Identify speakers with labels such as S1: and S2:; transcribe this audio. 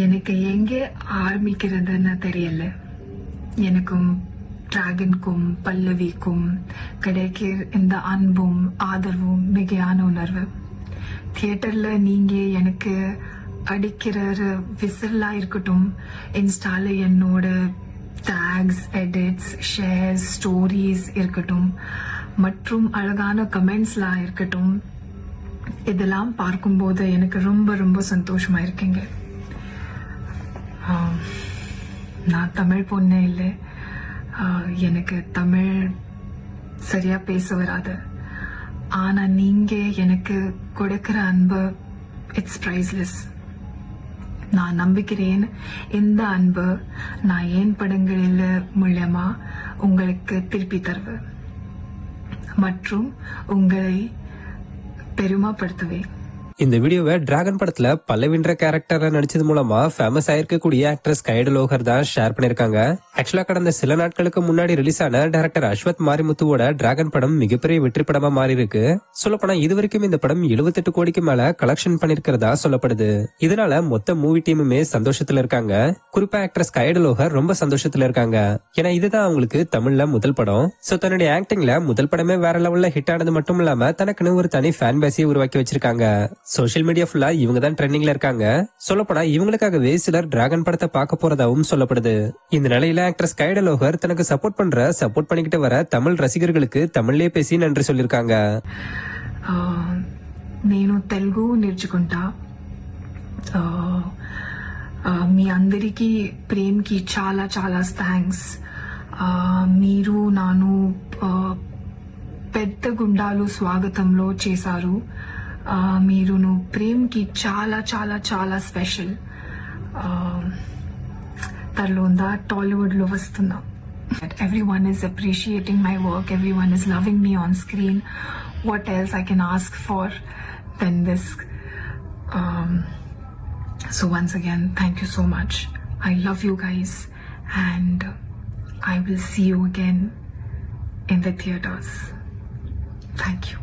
S1: எனக்கு எங்கே ஆரம்பிக்கிறதுன்னு தெரியல. எனக்கும் டிராகனுக்கும் பல்லவிக்கும் கிடைக்கிற இந்த அன்பும் ஆதரவும் மிகையான உணர்வு. தியேட்டர்ல நீங்க எனக்கு அடிக்கிற விசிலா இருக்கட்டும், இன்ஸ்டால என்னோட டேக்ஸ், எடிட்ஸ், ஷேர்ஸ், ஸ்டோரிஸ் இருக்கட்டும், மற்றும் அழகான கமெண்ட்ஸ்லா இருக்கட்டும், இதெல்லாம் பார்க்கும்போது எனக்கு ரொம்ப ரொம்ப சந்தோஷமா இருக்கீங்க. நான் தமிழ் பொண்ணே இல்லை, எனக்கு தமிழ் சரியா பேச வராது. ஆனா நீங்க எனக்கு கொடுக்கிற அன்பு இட்ஸ் பிரைஸ்லெஸ். நான் நம்புகிறேன் இந்த அன்பு நான் ஏன் படங்களில் மூலமா உங்களுக்கு திருப்பி தருவேன் மற்றும் உங்களை பெருமைப்படுத்துவேன்.
S2: இந்த வீடியோவை டிராகன் படத்துல பல்லவின்ற கேரக்டர்ல நடிச்சது மூலமா ஃபேமஸ் ஆயிருக்கக்கூடிய ஆக்ட்ரஸ் கைடு லோகர் தான் ஷேர் பண்ணிருக்காங்க. ஆக்சுவலா கடந்த சில நாட்களுக்கு முன்னாடி ரிலீஸ் ஆன டைரக்டர் அஸ்வத் மாரிமுத்துவோட டிராகன் படம் மிகப்பெரிய வெற்றி படமா மாறி இருக்கு. சொல்லப்போனா இதுவரைக்கும் இந்த படம் 78 கோடிக்கு மேல கலெக்ஷன் பண்ணிருக்கிறதா சொல்லப்படுது. இதனால மொத்த மூவி டீமுமே சந்தோஷத்துல இருக்காங்க. குறிப்பா ஆக்ட்ரஸ் கைடு லோகர் ரொம்ப சந்தோஷத்துல இருக்காங்க. ஏன்னா இதுதான் அவங்களுக்கு தமிழ்ல முதல் படம். சோ தன்னுடைய ஆக்டிங்ல முதல் படமே வேற லெவல்ல ஹிட் ஆனது மட்டும் இல்லாம தனக்குன்னு ஒரு தனி ஃபேன் பேஸையை உருவாக்கி வச்சிருக்காங்க. சோசியல் மீடியா ஃபுல்லா இவங்க தான் ட்ரெண்டிங்ல இருக்காங்க. சொல்லப்போனா இவங்களுக்காகவே சிலர் டிராகன் படத்தை பார்க்க போறதாவும் சொல்லப்படுது. இந்த நிலையில ஆக்ட்ரஸ் கைடு லோகர் தனக்கு சப்போர்ட் பண்ணிக்கிட்டு வர தமிழ் ரசிகர்களுக்கு தமிழ்லயே பேசி நன்றி சொல்லிருக்காங்க.
S1: నేను తెలుగు నేర్చుకుంటా. మీ అందరికీ ప్రేమ్కి చాలా చాలా థ్యాంక్స్. మీరు నాను పెద్ద గుండాలు స్వాగతంలో చేశారు. మీరును ప్రేమ్కి చాలా చాలా చాలా స్పెషల్. తర్లోందా టాలీవుడ్ లో వస్తున్నా. Everyone is appreciating my work. Everyone is loving me on screen. What else I can ask for than this? So once again, thank you so much. I love you guys, and I will see you again in the theaters. Thank you.